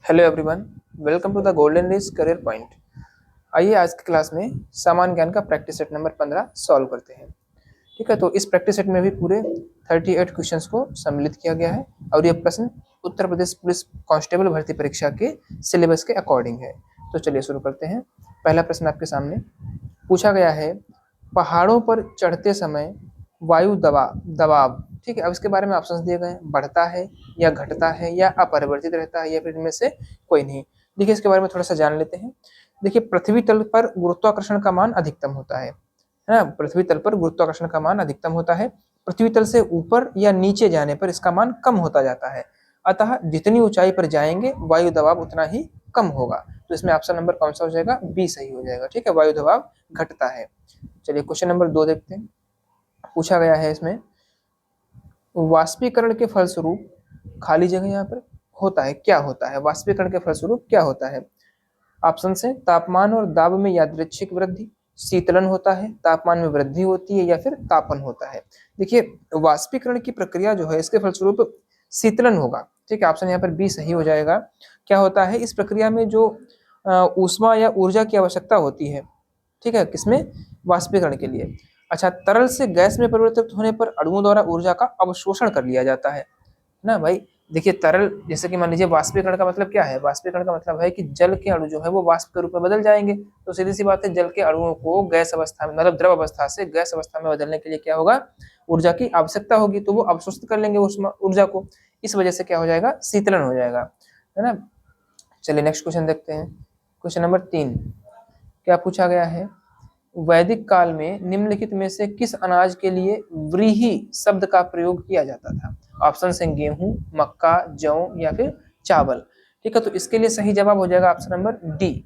Hello everyone, welcome to the golden race career point. आइए आज की क्लास में सामान्य ज्ञान का प्रैक्टिस सेट नंबर 15 सॉल्व करते हैं। ठीक है, तो इस प्रैक्टिस सेट में भी पूरे 38 क्वेश्चंस को सम्मिलित किया गया है और ये प्रश्न उत्तर प्रदेश पुलिस कांस्टेबल भर्ती परीक्षा के सिलेबस के अकॉर्डिंग है। तो चलिए शुरू करते हैं। पहला प्रश्न आपके सामने पूछा गया है, पहाड़ों पर चढ़ते समय वायु दबाव, ठीक है। अब इसके बारे में ऑप्शंस दिए गए हैं, बढ़ता है या घटता है या अपरिवर्तित रहता है या फिर इनमें से कोई नहीं। देखिए इसके बारे में थोड़ा सा जान लेते हैं। देखिए पृथ्वी तल पर गुरुत्वाकर्षण का मान अधिकतम होता है ना। पृथ्वी तल पर गुरुत्वाकर्षण का मान अधिकतम होता है। पृथ्वी तल से ऊपर या नीचे जाने पर इसका मान कम होता जाता है। अतः जितनी ऊंचाई पर जाएंगे वायु दबाव उतना ही कम होगा। तो इसमें ऑप्शन नंबर कौन सा हो जाएगा? बी सही हो जाएगा। ठीक है, वायु दबाव घटता है। चलिए क्वेश्चन नंबर 2 देखते हैं। पूछा गया है इसमें, वाष्पीकरण के फलस्वरूप खाली जगह यहाँ पर होता है, क्या होता है? वाष्पीकरण के फलस्वरूप क्या होता है? ऑप्शन से तापमान और दाब में यादृच्छिक वृद्धि, शीतलन होता है, तापमान में वृद्धि होती है या फिर तापन होता है। देखिए वाष्पीकरण की प्रक्रिया जो है इसके फलस्वरूप शीतलन होगा। ठीक है, ऑप्शन यहाँ पर बी सही हो जाएगा। क्या होता है इस प्रक्रिया में? जो ऊष्मा या ऊर्जा की आवश्यकता होती है, ठीक है, किसमें? वाष्पीकरण के लिए। अच्छा, तरल से गैस में परिवर्तित होने पर अणुओं द्वारा ऊर्जा का अवशोषण कर लिया जाता है ना भाई। देखिए तरल, जैसे कि मान लीजिए वाष्पीकरण का मतलब क्या है? वाष्पीकरण का मतलब है कि जल के अणु जो है वो वाष्प के रूप में बदल जाएंगे। तो सीधी सी बात है, जल के अणुओं को गैस अवस्था में, मतलब द्रव अवस्था से गैस अवस्था में बदलने के लिए क्या होगा? ऊर्जा की आवश्यकता होगी, तो वो अवशोषित कर लेंगे उस ऊर्जा को। इस वजह से क्या हो जाएगा? शीतलन हो जाएगा, है ना। चलिए नेक्स्ट क्वेश्चन देखते हैं। क्वेश्चन नंबर 3 क्या पूछा गया है? वैदिक काल में निम्नलिखित में से किस अनाज के लिए व्रीहि शब्द का प्रयोग किया जाता था? ऑप्शन है गेहूं, मक्का, जौ या फिर चावल। ठीक है, तो इसके लिए सही जवाब हो जाएगा ऑप्शन नंबर डी।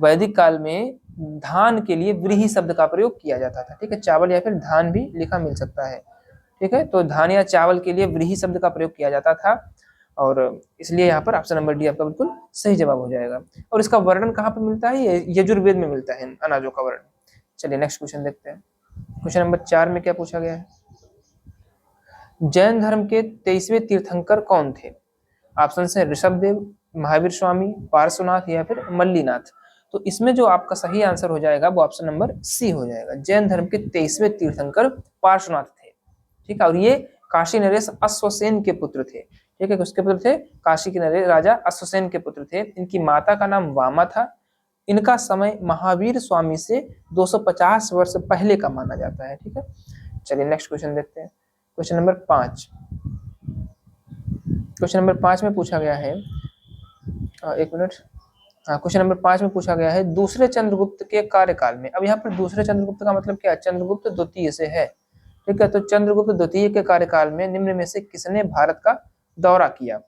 वैदिक काल में धान के लिए व्रीहि शब्द का प्रयोग किया जाता था। ठीक है, चावल या फिर धान भी लिखा मिल सकता है। ठीक है, तो धान या चावल के लिए व्रीहि शब्द का प्रयोग किया जाता था और इसलिए यहाँ पर ऑप्शन नंबर डी आपका बिल्कुल सही जवाब हो जाएगा। और इसका वर्णन कहाँ पर मिलता है? यजुर्वेद में मिलता है अनाजों का वर्णन। चलिए नेक्स्ट क्वेश्चन देखते हैं। क्वेश्चन नंबर 4 में क्या पूछा गया है? जैन धर्म के 23वें तीर्थंकर कौन थे? ऑप्शन है ऋषभदेव, महावीर स्वामी, पार्श्वनाथ या फिर मल्लीनाथ। तो इसमें जो आपका सही आंसर हो जाएगा वो ऑप्शन नंबर सी हो जाएगा। जैन धर्म के 23वें तीर्थंकर पार्श्वनाथ थे। ठीक है, और ये काशी नरेश अश्वसेन के पुत्र थे। ठीक है, किसके पुत्र थे? काशी के नरेश राजा अश्वसेन के पुत्र थे। इनकी माता का नाम वामा था। इनका समय महावीर स्वामी से 250 वर्ष पहले का माना जाता है। ठीक है, चलिए नेक्स्ट क्वेश्चन देखते हैं। Question number 5। क्वेश्चन नंबर 5 में पूछा गया है, एक मिनट। हाँ, क्वेश्चन नंबर 5 में पूछा गया है, दूसरे चंद्रगुप्त के कार्यकाल में। अब यहाँ पर दूसरे चंद्रगुप्त का मतलब क्या है? चंद्रगुप्त द्वितीय से है। ठीक है, तो चंद्रगुप्त द्वितीय के कार्यकाल में निम्न में से किसने भारत का दौरा किया?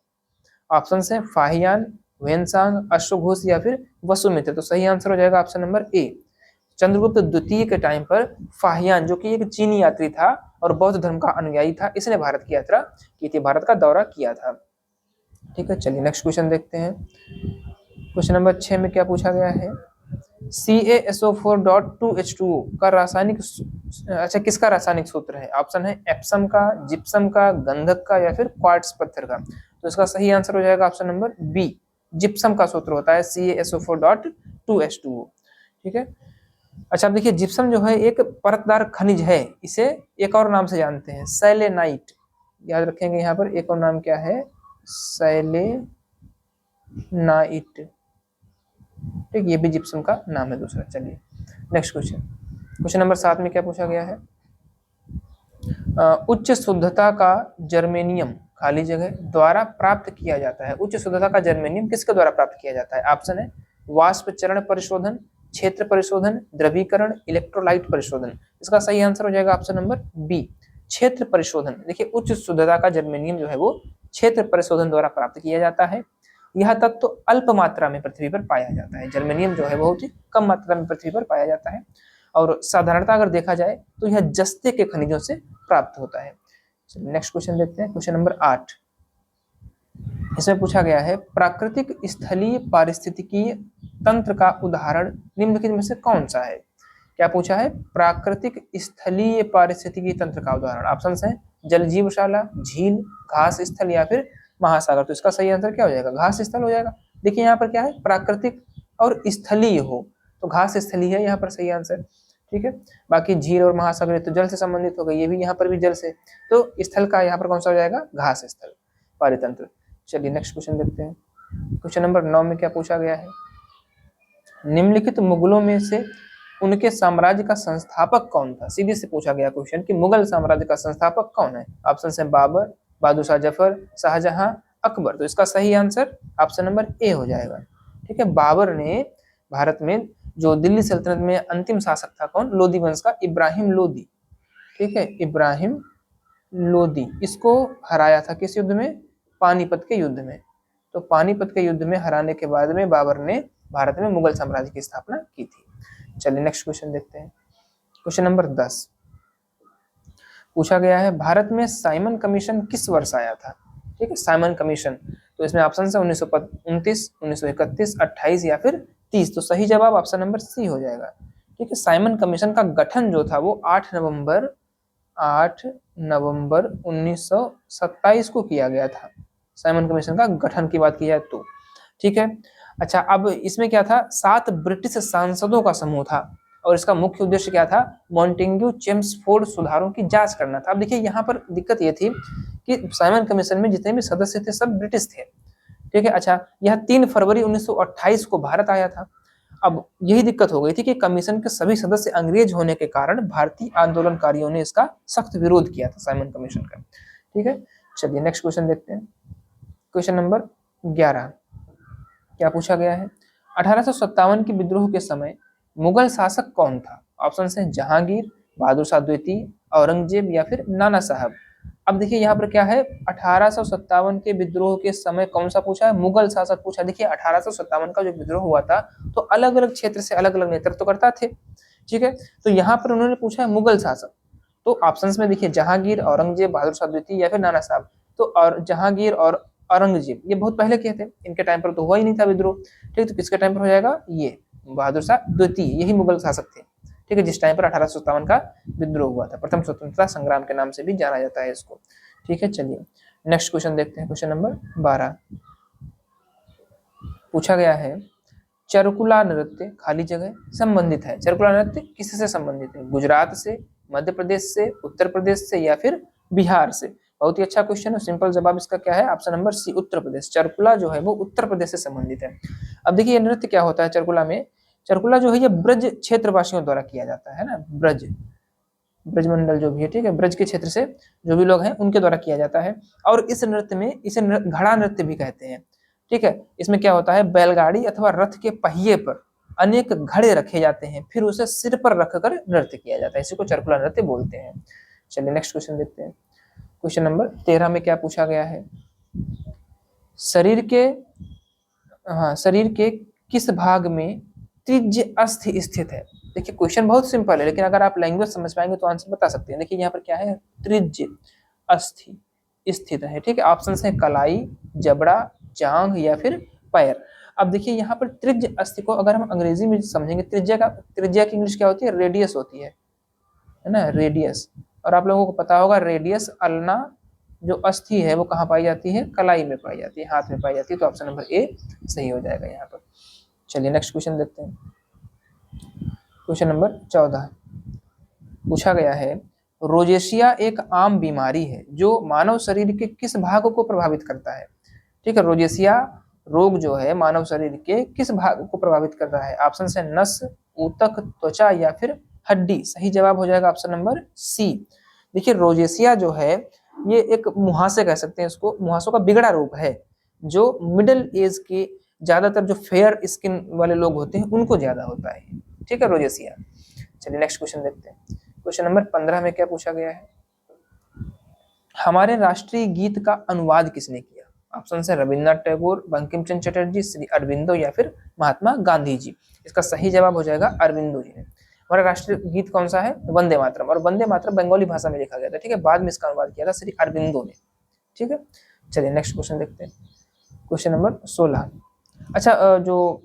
ऑप्शन है फाहियान, वेनसांग, अश्वघोष या फिर वसुमित्र। तो सही आंसर हो जाएगा ऑप्शन नंबर ए। चंद्रगुप्त द्वितीय के टाइम पर फाहियान, जो कि एक चीनी यात्री था और बौद्ध धर्म का अनुयायी था, इसने भारत की यात्रा की थी, भारत का दौरा किया था। ठीक है, चलिए नेक्स्ट क्वेश्चन देखते हैं। क्वेश्चन नंबर 6 में क्या पूछा गया है? CaSO4.2H2O का रासायनिक, अच्छा किसका रासायनिक सूत्र है? ऑप्शन है एप्सम का, जिप्सम का, गंधक का या फिर क्वार्ट्ज पत्थर का। तो इसका सही आंसर हो जाएगा ऑप्शन नंबर बी। जिप्सम का सूत्र होता है CaSO4.2H2O। ठीक है, अच्छा अब देखिए जिप्सम जो है एक परतदार खनिज है। इसे एक और नाम से जानते हैं, सेलेनाइट। याद रखेंगे यहाँ पर एक और नाम क्या है? सेलेनाइट। ठीक, ये भी जिप्सम का नाम है दूसरा। चलिए नेक्स्ट क्वेश्चन। क्वेश्चन नंबर 7 में क्या पूछा गया है? उच्च शुद्धता का जर्मेनियम, खाली जगह, द्वारा प्राप्त किया जाता है। उच्च शुद्धता का जर्मेनियम किसके द्वारा प्राप्त किया जाता है? ऑप्शन है वाष्प चरण परिशोधन, क्षेत्र परिशोधन, द्रवीकरण, इलेक्ट्रोलाइट परिशोधन। इसका सही आंसर हो जाएगा ऑप्शन नंबर बी, क्षेत्र परिशोधन। देखिए उच्च शुद्धता का जर्मेनियम जो है वो क्षेत्र परिशोधन द्वारा प्राप्त किया जाता है। यह तत्व तो अल्प मात्रा में पृथ्वी पर पाया जाता है। जर्मेनियम जो है बहुत ही कम मात्रा में पृथ्वी पर पाया जाता है और साधारणतः अगर देखा जाए तो यह जस्ते के खनिजों से प्राप्त होता है। नेक्स्ट क्वेश्चन देखते हैं। क्वेश्चन नंबर 8, इसमें पूछा गया है, प्राकृतिक स्थलीय पारिस्थितिकीय तंत्र का उदाहरण निम्नलिखित में से कौन सा है? क्या पूछा है? प्राकृतिक स्थलीय पारिस्थितिकीय तंत्र का उदाहरण। ऑप्शन है जल जीवशाला, झील, घास स्थल या फिर महासागर। तो इसका सही आंसर क्या हो जाएगा? घास स्थल हो जाएगा। देखिए यहाँ पर क्या है, प्राकृतिक और स्थलीय हो, तो घास स्थलीय है यहाँ पर सही आंसर। ठीक है, बाकी झील और महासागर तो जल से संबंधित हो गए, ये भी यहाँ पर भी जल से, तो स्थल का यहाँ पर कौन सा हो जाएगा, घास स्थल, पारितंत्र। चलिए नेक्स्ट क्वेश्चन देखते हैं। क्वेश्चन नंबर 9 में क्या पूछा गया है, निम्नलिखित मुगलों में से उनके साम्राज्य का संस्थापक कौन था। सीधे से पूछा गया क्वेश्चन कि मुगल साम्राज्य का संस्थापक कौन है। ऑप्शन है बाबर, बहादुर शाह जफर, शाहजहां, अकबर। तो इसका सही आंसर ऑप्शन नंबर ए हो जाएगा। ठीक है, बाबर ने भारत में जो दिल्ली सल्तनत में अंतिम शासक था कौन, लोधी वंश का इब्राहिम लोधी। ठीक है, इब्राहिम लोधी, इसको हराया था किस युद्ध में, पानीपत के युद्ध में। तो पानीपत के युद्ध में हराने के बाद में बाबर ने भारत में मुगल साम्राज्य की स्थापना की थी। चलिए नेक्स्ट क्वेश्चन देखते हैं। क्वेश्चन नंबर 10 पूछा गया है, भारत में साइमन कमीशन किस वर्ष आया था। ठीक है, साइमन कमीशन, तो इसमें ऑप्शन है 1929, 1931, 28 या फिर 30। तो सही जवाब ऑप्शन नंबर सी हो जाएगा। ठीक है, साइमन कमीशन का गठन जो था वो 8 नवंबर 1927 को किया गया था। साइमन कमीशन का गठन की बात की जाए तो। ठीक है, अच्छा अब इसमें क्या था, 7 ब्रिटिश सांसदों का समूह था और इसका मुख्य उद्देश्य क्या था, मॉन्टेग्यू चेम्सफोर्ड सुधारों की जांच करना था। अब देखिए यहाँ पर दिक्कत ये थी कि साइमन कमीशन में जितने भी सदस्य थे सब ब्रिटिश थे। ठीक है, अच्छा यह 3 फरवरी 1928 को भारत आया था। अब यही दिक्कत हो गई थी कि कमीशन के सभी सदस्य अंग्रेज होने के कारण भारतीय आंदोलनकारियों ने इसका सख्त विरोध किया था, साइमन कमीशन का। ठीक है, चलिए नेक्स्ट क्वेश्चन देखते हैं। क्वेश्चन नंबर 11 क्या पूछा गया है, 1857 के विद्रोह के समय मुगल शासक कौन था। ऑप्शन है जहांगीर, बहादुर शाह द्वितीय, औरंगजेब या फिर नाना साहब। अब देखिए यहाँ पर क्या है, 1857 के विद्रोह के समय कौन सा पूछा है, मुगल शासक पूछा। देखिए 1857 का जो विद्रोह हुआ था तो अलग अलग क्षेत्र से अलग अलग नेतृत्व करता थे। ठीक है, तो यहाँ पर उन्होंने पूछा है मुगल शासक, तो ऑप्शंस में देखिए जहांगीर, औरंगजेब, बहादुर शाह द्वितीय या फिर नाना साहब। तो और जहांगीर और औरंगजेब ये बहुत पहले के थे, इनके टाइम पर तो हुआ ही नहीं था विद्रोह। ठीक, तो किसके टाइम पर हो जाएगा, ये बहादुर शाह द्वितीय, यही मुगल शासक थे। ठीक है, जिस टाइम पर 1857 का विद्रोह हुआ था, प्रथम स्वतंत्रता संग्राम के नाम से भी जाना जाता है इसको। ठीक है, चलिए नेक्स्ट क्वेश्चन देखते हैं। क्वेश्चन नंबर 12 पूछा गया है, चरकुला नृत्य खाली जगह संबंधित है। चरकुला नृत्य किससे संबंधित है, गुजरात से, मध्य प्रदेश से, उत्तर प्रदेश से या फिर बिहार से। बहुत ही अच्छा क्वेश्चन है, सिंपल जवाब इसका क्या है, ऑप्शन नंबर सी उत्तर प्रदेश। चरकुला जो है वो उत्तर प्रदेश से संबंधित है। अब देखिए ये नृत्य क्या होता है चरकुला में, चरकुला जो है ये ब्रज क्षेत्रवासियों द्वारा किया जाता है ना, ब्रजमंडल जो भी है, ठीक है, ब्रज के क्षेत्र से जो भी लोग हैं उनके द्वारा किया जाता है। और इस नृत्य में इसे घड़ा नृत्य भी कहते हैं। ठीक है, इसमें क्या होता है, बैलगाड़ी अथवा रथ के पहिए पर अनेक घड़े रखे जाते हैं, फिर उसे सिर पर रखकर नृत्य किया जाता है, इसी को चरकुला नृत्य बोलते हैं। चलिए नेक्स्ट क्वेश्चन देखते हैं। क्वेश्चन नंबर 13 में क्या पूछा गया है, शरीर के किस भाग में त्रिज्य अस्थि स्थित है। देखिए क्वेश्चन बहुत सिंपल है, लेकिन अगर आप लैंग्वेज समझ पाएंगे तो आंसर बता सकते हैं। देखिए यहाँ पर क्या है, त्रिज्य अस्थि स्थित है। ठीक है, ऑप्शन है कलाई, जबड़ा, जांघ या फिर पैर। अब देखिए यहाँ पर त्रिज्य अस्थि को अगर हम अंग्रेजी में समझेंगे, त्रिज्या की इंग्लिश क्या होती है, रेडियस होती है ना, रेडियस। और आप लोगों को पता होगा रेडियस अल्ना जो अस्थि है वो कहाँ पाई जाती है, कलाई में पाई जाती है, हाथ में पाई जाती है। तो ऑप्शन नंबर ए सही हो जाएगा यहाँ पर। चलिए नेक्स्ट क्वेश्चन देखते हैं। क्वेश्चन नंबर 14 पूछा गया है, रोजेशिया एक आम बीमारी है जो मानव शरीर के किस भाग को प्रभावित करता है। ठीक है, रोजेशिया रोग जो है मानव शरीर के किस भाग को प्रभावित कर रहा है। ऑप्शन है नस, ऊतक, त्वचा या फिर हड्डी। सही जवाब हो जाएगा ऑप्शन नंबर सी। देखिए रोजेशिया जो है ये एक मुहासे कह सकते हैं इसको, मुहासों का बिगड़ा रूप है जो मिडिल एज के ज्यादातर जो फेयर स्किन वाले लोग होते हैं उनको ज्यादा होता है। ठीक है, रोजेशिया। चलिए नेक्स्ट क्वेश्चन देखते हैं। क्वेश्चन नंबर 15 में क्या पूछा गया है, हमारे राष्ट्रीय गीत का अनुवाद किसने किया। ऑप्शन है रविन्द्रनाथ टैगोर, बंकिम चंद्र चटर्जी, श्री अरविंदो या फिर महात्मा गांधी जी। इसका सही जवाब हो जाएगा अरविंदो जी ने। हमारा राष्ट्रीय गीत कौन सा है, वंदे मातरम। और वंदे मातरम बंगाली भाषा में लिखा गया था। ठीक है, बाद में इसका अनुवाद किया था श्री अरविंदो ने। ठीक है, चलिए नेक्स्ट क्वेश्चन देखते हैं। Question number 16। अच्छा जो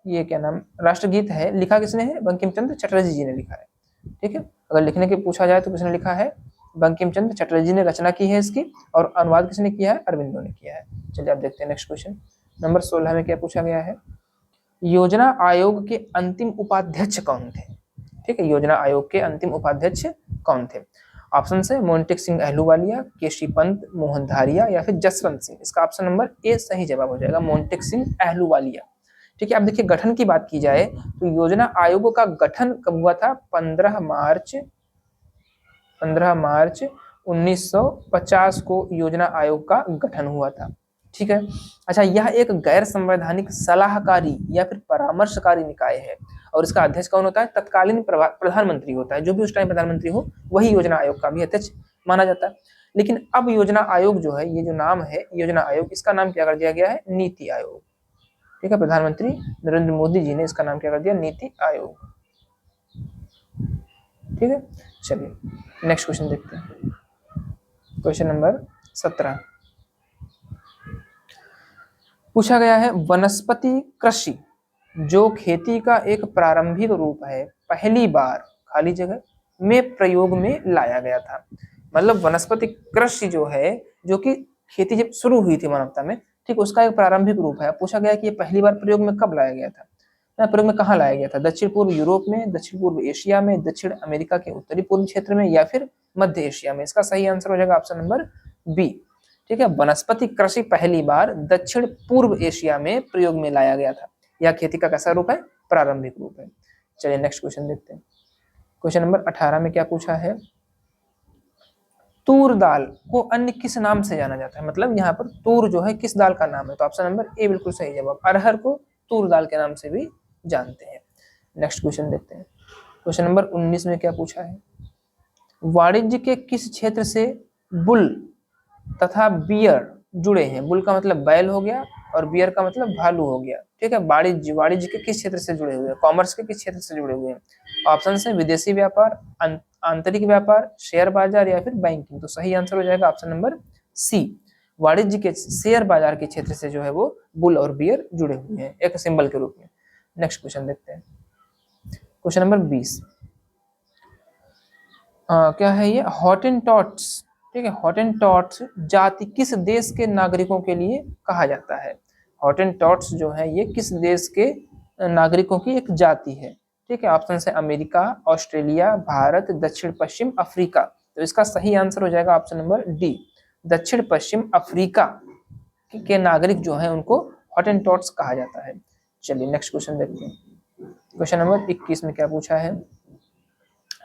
ये क्या नाम राष्ट्रगीत है लिखा किसने है, बंकिम चंद्र चटर्जी जी ने लिखा है। ठीक है, अगर लिखने के पूछा जाए तो किसने लिखा है, बंकिम चंद्र चटर्जी ने रचना की है इसकी, और अनुवाद किसने किया है, अरविंदो ने किया है। चलिए आप देखते हैं नेक्स्ट क्वेश्चन। नंबर 16 में क्या पूछा गया है, योजना आयोग के अंतिम उपाध्यक्ष कौन थे? ठीक है, योजना आयोग के अंतिम उपाध्यक्ष कौन थे? ऑप्शन है मोंटेक सिंह अहलूवालिया, केशी पंत, मोहन धारिया या फिर जसवंत सिंह। इसका ऑप्शन नंबर ए सही जवाब हो जाएगा, मोंटेक सिंह अहलूवालिया। ठीक है, अब देखिए गठन की बात की जाए तो योजना आयोग का गठन कब हुआ था? 15 मार्च 1950 को योजना आयोग का गठन हुआ था। ठीक है, अच्छा, यह एक गैर संवैधानिक सलाहकारी या फिर परामर्शकारी निकाय है और इसका अध्यक्ष कौन होता है? तत्कालीन प्रधानमंत्री होता है, जो भी उस टाइम प्रधानमंत्री हो वही योजना आयोग का भी अध्यक्ष माना जाता है। लेकिन अब योजना आयोग जो है, ये जो नाम है योजना आयोग, इसका नाम क्या कर दिया गया है? नीति आयोग। ठीक है, प्रधानमंत्री नरेंद्र मोदी जी ने इसका नाम क्या कर दिया? नीति आयोग। ठीक है, चलिए नेक्स्ट क्वेश्चन देखते हैं। क्वेश्चन नंबर 17 पूछा गया है, वनस्पति कृषि जो खेती का एक प्रारंभिक रूप है, पहली बार खाली जगह में प्रयोग में लाया गया था। मतलब वनस्पति कृषि जो है, जो कि खेती जब शुरू हुई थी मानवता में, ठीक, उसका एक प्रारंभिक रूप है। पूछा गया कि ये पहली बार प्रयोग में कब लाया गया था? प्रयोग में कहाँ लाया गया था? दक्षिण पूर्व यूरोप में, दक्षिण पूर्व एशिया में, दक्षिण अमेरिका के उत्तरी पूर्व क्षेत्र में या फिर मध्य एशिया में। इसका सही आंसर हो जाएगा ऑप्शन नंबर बी। ठीक है, वनस्पति कृषि पहली बार दक्षिण पूर्व एशिया में प्रयोग में लाया गया था। यह खेती का कैसा रूप है? प्रारंभिक रूप है। चलिए नेक्स्ट क्वेश्चन देखते हैं। क्वेश्चन नंबर 18 में क्या पूछा है, तूर दाल को अन्य किस नाम से जाना जाता है? मतलब यहाँ पर तूर जो है किस दाल का नाम है? तो ऑप्शन नंबर ए बिल्कुल सही जवाब, अरहर को तूर दाल के नाम से भी जानते हैं। नेक्स्ट क्वेश्चन देखते हैं। क्वेश्चन नंबर 19 में क्या पूछा है, वाणिज्य के किस क्षेत्र से बुल तथा बियर जुड़े हैं? बुल का मतलब बैल हो गया और बियर का मतलब भालू हो गया। ठीक है, वाणिज्य के किस क्षेत्र से जुड़े हुए हैं? कॉमर्स के किस क्षेत्र से जुड़े हुए हैं? ऑप्शन है विदेशी व्यापार, आंतरिक व्यापार, शेयर बाजार या फिर बैंकिंग। तो सही आंसर हो जाएगा ऑप्शन नंबर सी, वाणिज्य के शेयर बाजार के क्षेत्र से जो है वो बुल और बियर जुड़े हुए हैं एक सिंबल के रूप में। नेक्स्ट क्वेश्चन देखते हैं। क्वेश्चन नंबर 20 क्या है ये, हॉटेनटॉट्स। ठीक है, हॉटेनटॉट्स जाति किस देश के नागरिकों के लिए कहा जाता है? हॉटेनटॉट्स जो है ये किस देश के नागरिकों की एक जाति है। ठीक है, ऑप्शन है अमेरिका, ऑस्ट्रेलिया, भारत, दक्षिण पश्चिम अफ्रीका। तो इसका सही आंसर हो जाएगा ऑप्शन नंबर डी, दक्षिण पश्चिम अफ्रीका के नागरिक जो है उनको हॉटेनटॉट्स कहा जाता है। चलिए नेक्स्ट क्वेश्चन देखते हैं। क्वेश्चन नंबर 21 में क्या पूछा है,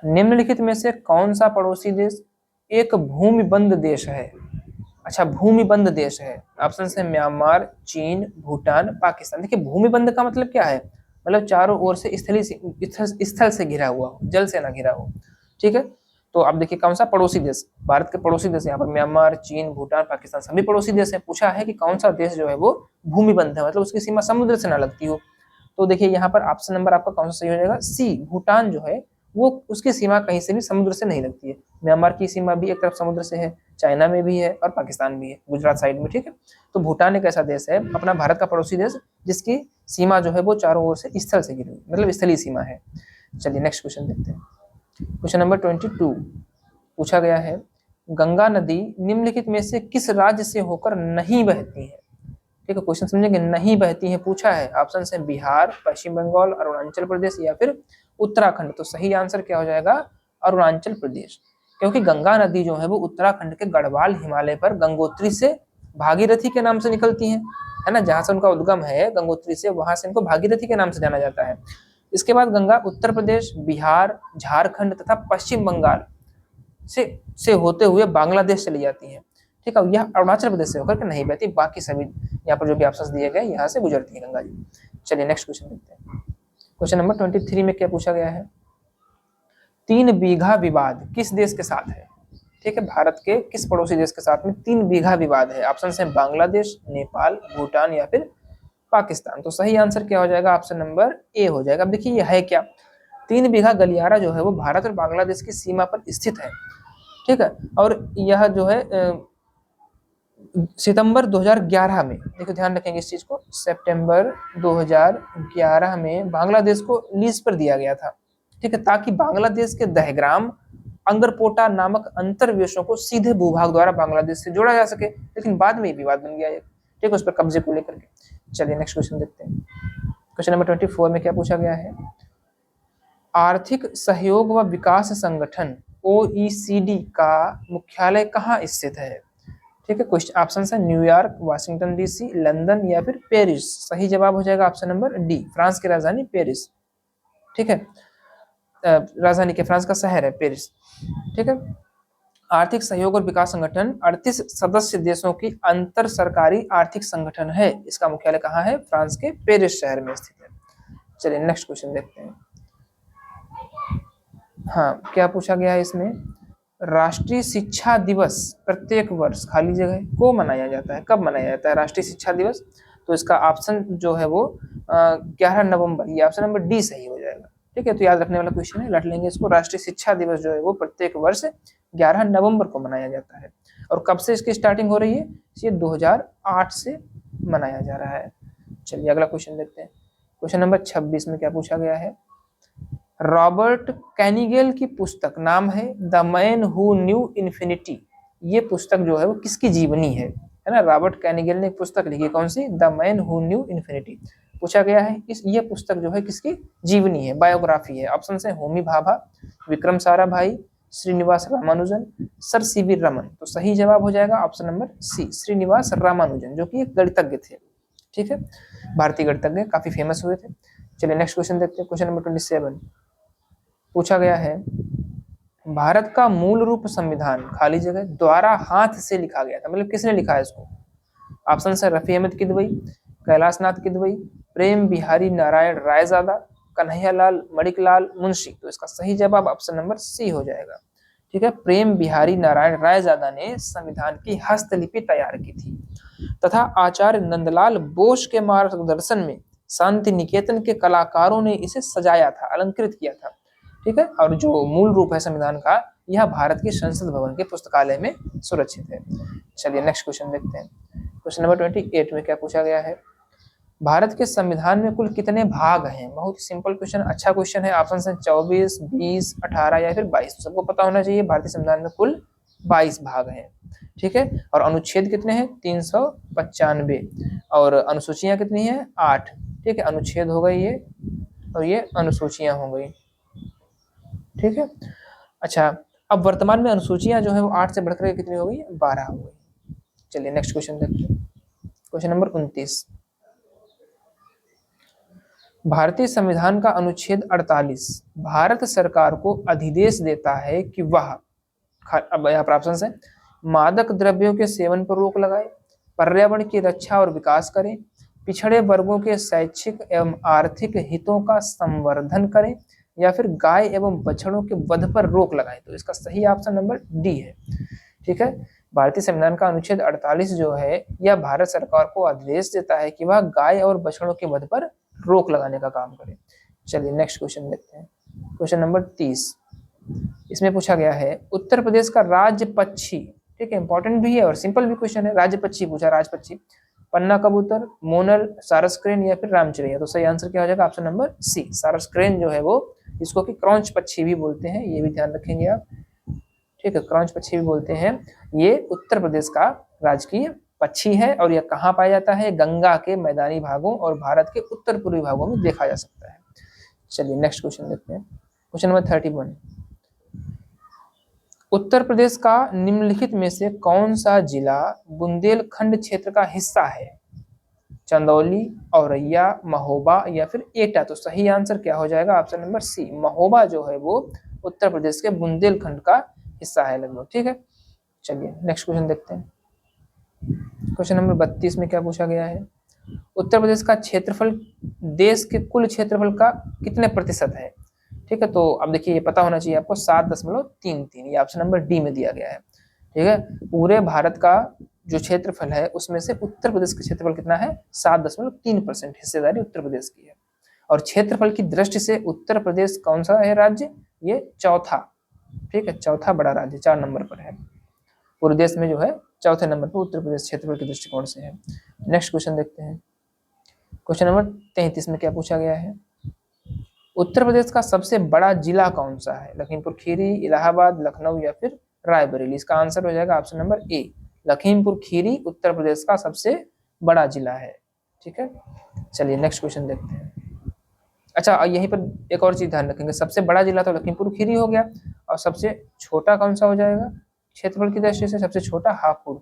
निम्नलिखित में से कौन सा पड़ोसी देश एक भूमिबंध देश है? अच्छा, भूमिबंध देश है। ऑप्शन है म्यांमार, चीन, भूटान, पाकिस्तान। देखिए भूमिबंध का मतलब क्या है? मतलब चारों ओर से स्थल से घिरा हुआ हो, जल से ना घिरा हो। ठीक है, तो अब देखिए कौन सा पड़ोसी देश, भारत के पड़ोसी देश यहाँ पर म्यांमार, चीन, भूटान, पाकिस्तान सभी पड़ोसी देश है। पूछा है कि कौन सा देश जो है वो भूमिबंध है, मतलब उसकी सीमा समुद्र से ना लगती हो। तो देखिए यहाँ पर ऑप्शन नंबर आपका कौन सा सही हो जाएगा? सी, भूटान जो है वो उसकी सीमा कहीं से भी समुद्र से नहीं लगती है। म्यांमार की सीमा भी एक तरफ समुद्र से है, चाइना में भी है और पाकिस्तान भी है, गुजरात साइड में। ठीक है, तो भूटान एक ऐसा देश है अपना भारत का पड़ोसी देश जिसकी सीमा जो है वो चारों ओर से स्थल से घिरी हुई, मतलब स्थलीय सीमा है। चलिए नेक्स्ट क्वेश्चन देखते हैं। क्वेश्चन नंबर 22 पूछा गया है, गंगा नदी निम्नलिखित में से किस राज्य से होकर नहीं बहती है? ठीक है, क्वेश्चन समझेंगे, नहीं बहती है पूछा है। ऑप्शन है बिहार, पश्चिम बंगाल, अरुणाचल प्रदेश या फिर उत्तराखंड। तो सही आंसर क्या हो जाएगा? अरुणाचल प्रदेश, क्योंकि गंगा नदी जो है वो उत्तराखंड के गढ़वाल हिमालय पर गंगोत्री से भागीरथी के नाम से निकलती है ना, जहां से उनका उद्गम है गंगोत्री से, वहां से इनको भागीरथी के नाम से जाना जाता है। इसके बाद गंगा उत्तर प्रदेश, बिहार, झारखंड तथा पश्चिम बंगाल से होते हुए बांग्लादेश चली जाती है। ठीक है, यह अरुणाचल प्रदेश से होकर के नहीं बहती, बाकी सभी यहाँ पर जो भी ऑप्शन दिए गए यहाँ से गुजरती है गंगा जी। चलिए नेक्स्ट क्वेश्चन देखते हैं। क्वेश्चन नंबर 23 में क्या पूछा गया है, 3 बीघा विवाद किस देश के साथ है? ठीक है, भारत के किस पड़ोसी देश के साथ में 3 बीघा विवाद है? ऑप्शन है बांग्लादेश, नेपाल, भूटान या फिर पाकिस्तान। तो सही आंसर क्या हो जाएगा? ऑप्शन नंबर ए हो जाएगा। अब देखिए ये है क्या, 3 बीघा गलियारा जो है वो भारत और बांग्लादेश की सीमा पर स्थित है। ठीक है, और यह जो है सितंबर 2011 में, देखो ध्यान रखेंगे इस चीज को, सितंबर 2011 में बांग्लादेश को लीज पर दिया गया था। ठीक है, ताकि बांग्लादेश के दहग्राम अंगरपोटा नामक अंतर्वेशों को सीधे भूभाग द्वारा बांग्लादेश से जोड़ा जा सके। लेकिन बाद में विवाद बन गया, ठीक है, उस पर कब्जे को लेकर के। चलिए नेक्स्ट क्वेश्चन देखते हैं। क्वेश्चन नंबर 24 में क्या पूछा गया है? आर्थिक सहयोग व विकास संगठन OECD का मुख्यालय कहाँ स्थित है? ठीक है, क्वेश्चन ऑप्शन है न्यूयॉर्क, वाशिंगटन डीसी, लंदन या फिर पेरिस। सही जवाब हो जाएगा ऑप्शन नंबर डी, फ्रांस की राजधानी पेरिस। ठीक है, राजधानी के फ्रांस का शहर है पेरिस। ठीक है, आर्थिक सहयोग और विकास संगठन 38 सदस्य देशों की अंतर सरकारी आर्थिक संगठन है। इसका मुख्यालय कहाँ है? फ्रांस के पेरिस शहर में स्थित है। चलिए नेक्स्ट क्वेश्चन देखते हैं। हाँ, क्या पूछा गया है इसमें? राष्ट्रीय शिक्षा दिवस प्रत्येक वर्ष खाली जगह को मनाया जाता है। कब मनाया जाता है राष्ट्रीय शिक्षा दिवस? तो इसका ऑप्शन जो है वो 11 नवंबर, ये ऑप्शन नंबर डी सही हो जाएगा। ठीक है, तो याद रखने वाला क्वेश्चन है, रट लेंगे इसको। राष्ट्रीय शिक्षा दिवस जो है वो प्रत्येक वर्ष 11 नवंबर को मनाया जाता है। और कब से इसकी स्टार्टिंग हो रही है? ये 2008 से मनाया जा रहा है। चलिए अगला क्वेश्चन देखते हैं। क्वेश्चन नंबर 26 में क्या पूछा गया है? रॉबर्ट कैनिगेल की पुस्तक नाम है the man who knew infinity. ये पुस्तक जो है वो किसकी जीवनी है ना? रॉबर्ट कैनिगेल ने एक पुस्तक लिखी, कौन सी? The man who knew infinity. पूछा गया है ये पुस्तक जो है किसकी जीवनी है, बायोग्राफी है? ऑप्शन है होमी भाभा, विक्रम साराभाई, श्रीनिवास रामानुजन, सर सीवी रमन। तो सही जवाब हो जाएगा option number C, Srinivasa Ramanujan, जो कि एक गणितज्ञ थे। ठीक है, भारतीय गणितज्ञ, काफी फेमस हुए थे। चलिए नेक्स्ट क्वेश्चन देखते हैं। क्वेश्चन नंबर 27 पूछा गया है, भारत का मूल रूप संविधान खाली जगह द्वारा हाथ से लिखा गया था। मतलब किसने लिखा है इसको? ऑप्शन है रफी अहमद किदवई, कैलाशनाथ किदवई, प्रेम बिहारी नारायण रायजादा, कन्हैयालाल मणिकलाल मुंशी। तो इसका सही जवाब ऑप्शन नंबर सी हो जाएगा। ठीक है, प्रेम बिहारी नारायण रायजादा ने संविधान की हस्तलिपि तैयार की थी तथा आचार्य नंदलाल बोस के मार्गदर्शन में शांति निकेतन के कलाकारों ने इसे सजाया था, अलंकृत किया था। ठीक है, और जो मूल रूप है संविधान का, यह भारत के संसद भवन के पुस्तकालय में सुरक्षित है। चलिए नेक्स्ट क्वेश्चन देखते हैं। क्वेश्चन नंबर 28 में क्या पूछा गया है? भारत के संविधान में कुल कितने भाग हैं? बहुत सिंपल क्वेश्चन, अच्छा क्वेश्चन है। ऑप्शन है 24, 20, 18 या फिर 22। सबको पता होना चाहिए भारतीय संविधान में कुल 22 भाग हैं। ठीक है, और अनुच्छेद कितने हैं? 395। और अनुसूचियां कितनी हैं? 8। ठीक है, अनुच्छेद हो गई ये, और ये अनुसूचियां हो गई। ठीक है, अच्छा, अब वर्तमान में अनुसूचियां जो है वो 8 से बढ़कर कितनी हो गई? 12 हो गई। चलिए नेक्स्ट क्वेश्चन देखते हैं। क्वेश्चन नंबर 29, भारतीय संविधान का अनुच्छेद 48 भारत सरकार को अधिदेश देता है कि वह, अब यहाँ पर ऑप्शन है, मादक द्रव्यों के सेवन पर रोक लगाए, पर्यावरण की रक्षा और विकास करें, पिछड़े वर्गों के शैक्षिक एवं आर्थिक हितों का संवर्धन करें, या फिर गाय एवं बछड़ों के वध पर रोक लगाए। तो इसका सही ऑप्शन नंबर डी है। ठीक है, भारतीय संविधान का अनुच्छेद 48 जो है यह भारत सरकार को आदेश देता है कि वह गाय और बछड़ों के वध पर रोक लगाने का काम करे। चलिए नेक्स्ट क्वेश्चन देखते हैं। क्वेश्चन नंबर 30, इसमें पूछा गया है, उत्तर प्रदेश का राज्य पक्षी, ठीक है, इंपॉर्टेंट भी है और सिंपल भी क्वेश्चन है। राज्य पक्षी पूछा, राज पक्षी, पन्ना कबूतर, मोनल, सारस क्रेन या फिर रामचिड़ैया। तो सही आंसर क्या हो जाएगा? ऑप्शन नंबर सी, सारस क्रेन जो है वो, इसको कि क्रॉच पक्षी भी बोलते हैं, ये भी ध्यान रखेंगे आप। ठीक है, क्रॉच पक्षी भी बोलते हैं। ये उत्तर प्रदेश का राजकीय पक्षी है और यह कहाँ पाया जाता है? गंगा के मैदानी भागों और भारत के उत्तर पूर्वी भागों में देखा जा सकता है। चलिए नेक्स्ट क्वेश्चन देखते हैं। क्वेश्चन नंबर 31, उत्तर प्रदेश का निम्नलिखित में से कौन सा जिला बुंदेलखंड क्षेत्र का हिस्सा है? चंदौली, औरैया, महोबा या फिर एटा। तो सही आंसर क्या हो जाएगा? ऑप्शन नंबर सी, महोबा जो है वो उत्तर प्रदेश के बुंदेलखंड का हिस्सा है लगभग। ठीक है, चलिए नेक्स्ट क्वेश्चन देखते हैं। क्वेश्चन नंबर 32 में क्या पूछा गया है? उत्तर प्रदेश का क्षेत्रफल देश के कुल क्षेत्रफल का कितने प्रतिशत है? ठीक है, तो अब देखिए ये पता होना चाहिए आपको, 7.33, ये ऑप्शन नंबर डी में दिया गया है। ठीक है, पूरे भारत का जो क्षेत्रफल है उसमें से उत्तर प्रदेश का क्षेत्रफल कितना है? 7.3% हिस्सेदारी उत्तर प्रदेश की है। और क्षेत्रफल की दृष्टि से उत्तर प्रदेश कौन सा है राज्य? ये चौथा, ठीक है, चौथा बड़ा राज्य, 4 नंबर पर है पूरे देश में, जो है चौथे नंबर पर उत्तर प्रदेश क्षेत्रफल के दृष्टिकोण से है। नेक्स्ट क्वेश्चन देखते हैं। क्वेश्चन नंबर 33 में क्या पूछा गया है? उत्तर प्रदेश का सबसे बड़ा जिला कौन सा है? लखीमपुर खीरी, इलाहाबाद, लखनऊ या फिर रायबरेली। इसका आंसर हो जाएगा option number A, Lakhimpur Kheri Uttar Pradesh का सबसे बड़ा जिला है। ठीक है, चलिए नेक्स्ट क्वेश्चन देखते हैं। अच्छा, यहीं पर एक और चीज ध्यान रखेंगे, सबसे बड़ा जिला तो लखीमपुर खीरी हो गया, और सबसे छोटा कौन सा हो जाएगा क्षेत्रफल की दृष्टि से? सबसे छोटा हापुड़।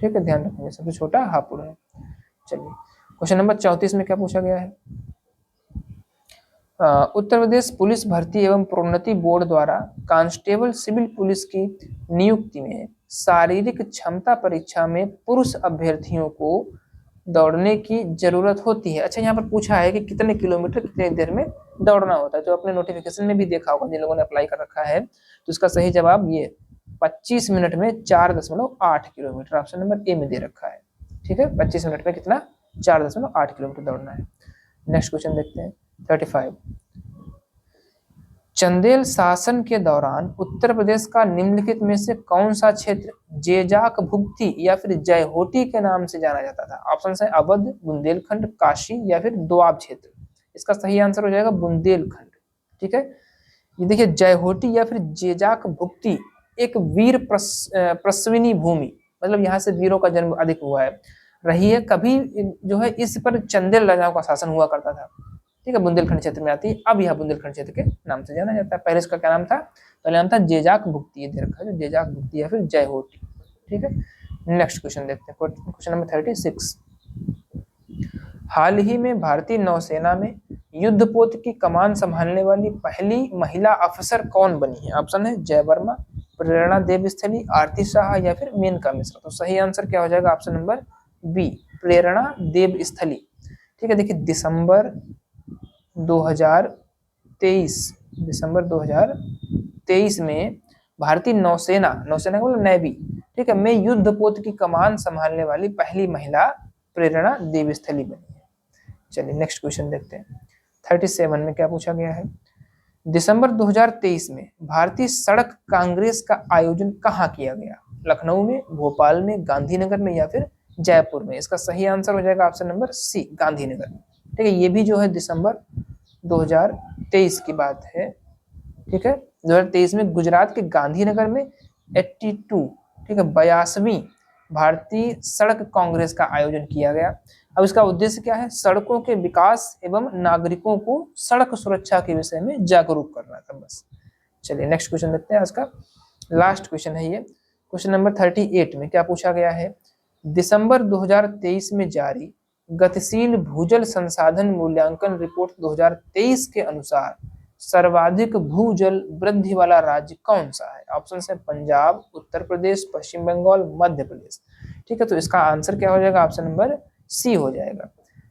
ठीक है, ध्यान रखेंगे, सबसे छोटा हापुड़ है। चलिए क्वेश्चन नंबर 34 में क्या पूछा गया है? उत्तर प्रदेश पुलिस भर्ती एवं प्रोन्नति बोर्ड द्वारा कांस्टेबल सिविल पुलिस की नियुक्ति में शारीरिक क्षमता परीक्षा में पुरुष अभ्यर्थियों को दौड़ने की जरूरत होती है। अच्छा, यहाँ पर पूछा है कि कितने किलोमीटर कितनी देर में दौड़ना होता है, तो अपने नोटिफिकेशन में भी देखा होगा जिन लोगों ने अप्लाई कर रखा है, तो इसका सही जवाब ये 25 मिनट में 4.8 किलोमीटर, ऑप्शन नंबर ए में दे रखा है। ठीक है, 25 मिनट में कितना? 4.8 किलोमीटर दौड़ना है। नेक्स्ट क्वेश्चन देखते हैं 35। चंदेल शासन के दौरान उत्तर प्रदेश का निम्नलिखित में से कौन सा क्षेत्र जेजाक भुक्ति या फिर जयहोटी के नाम से जाना जाता था? ऑप्शन है अवध, बुंदेलखंड, काशी या फिर दोआब क्षेत्र। इसका सही आंसर हो जाएगा बुंदेलखंड। ठीक है, ये देखिए जयहोटी या फिर जेजाक भुक्ति एक वीर प्रसविनी भूमि, मतलब यहाँ से वीरों का जन्म अधिक हुआ है, रही है। कभी जो है इस पर चंदेल राजाओं का शासन हुआ करता था। ठीक है, बुंदेलखंड क्षेत्र में आती है, अब यह बुंदेलखंड क्षेत्र के नाम से जाना जाता है। पहले इसका क्या नाम था? पहले नाम था जेजाक भुक्ति, ये दे रखा है जेजाक भुक्ति या फिर जयहोटी। ठीक है, नेक्स्ट क्वेश्चन देखते हैं, क्वेश्चन नंबर 36। हाल ही में भारतीय नौसेना में युद्धपोत की कमान संभालने वाली पहली महिला अफसर कौन बनी है? ऑप्शन है जय वर्मा, प्रेरणा देवस्थली, आरती शाह या फिर मेनका मिश्रा। तो सही आंसर क्या हो जाएगा? ऑप्शन नंबर बी, प्रेरणा देवस्थली। ठीक है, देखिए दिसंबर 2023 में भारतीय नौसेना का मतलब नेवी, ठीक है, में युद्धपोत की कमान संभालने वाली पहली महिला प्रेरणा देवस्थली बनी है। चलिए नेक्स्ट क्वेश्चन देखते हैं 37 में क्या पूछा गया है? दिसंबर 2023 में भारतीय सड़क कांग्रेस का आयोजन कहाँ किया गया? लखनऊ में, भोपाल में, गांधीनगर में या फिर जयपुर में? इसका सही आंसर हो जाएगा ऑप्शन नंबर सी, गांधीनगर में। ठीक है, ये भी जो है दिसंबर 2023 की बात है। ठीक है, 2023 में गुजरात के गांधीनगर में 82, ठीक है, 82वीं भारतीय सड़क कांग्रेस का आयोजन किया गया। अब इसका उद्देश्य क्या है? सड़कों के विकास एवं नागरिकों को सड़क सुरक्षा के विषय में जागरूक करना था बस। चलिए नेक्स्ट क्वेश्चन देखते हैं, आज का लास्ट क्वेश्चन है ये, क्वेश्चन नंबर 38 में क्या पूछा गया है? दिसंबर 2023 में जारी गतिशील भूजल संसाधन मूल्यांकन रिपोर्ट 2023 के अनुसार सर्वाधिक भूजल वृद्धि वाला राज्य कौन सा है? ऑप्शन है पंजाब, उत्तर प्रदेश, पश्चिम बंगाल, मध्य प्रदेश। ठीक है, तो इसका आंसर क्या हो जाएगा? ऑप्शन नंबर सी हो जाएगा।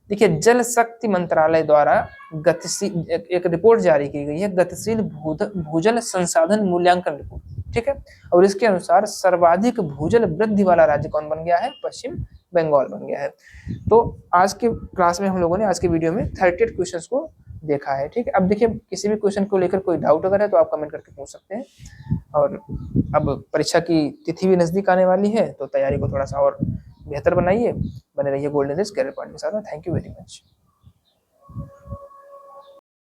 देखिए जल शक्ति मंत्रालय द्वारा गतिशील एक रिपोर्ट जारी की गई है, गतिशील भूजल संसाधन मूल्यांकन रिपोर्ट। ठीक है, और इसके अनुसार सर्वाधिक भूजल वृद्धि वाला राज्य कौन बन गया है? पश्चिम बंगाल बन गया है। तो आज के क्लास में हम लोगों ने, आज के वीडियो में 38 क्वेश्चंस को देखा है। ठीक है, अब देखिए किसी भी क्वेश्चन को लेकर कोई डाउट अगर है तो आप कमेंट करके पूछ सकते हैं। और अब परीक्षा की तिथि भी नजदीक आने वाली है, तो तैयारी को थोड़ा सा और बेहतर बनाइए, बने रहिए गोल्डन डेज कैरियर पॉइंट के साथ में। Thank you very much.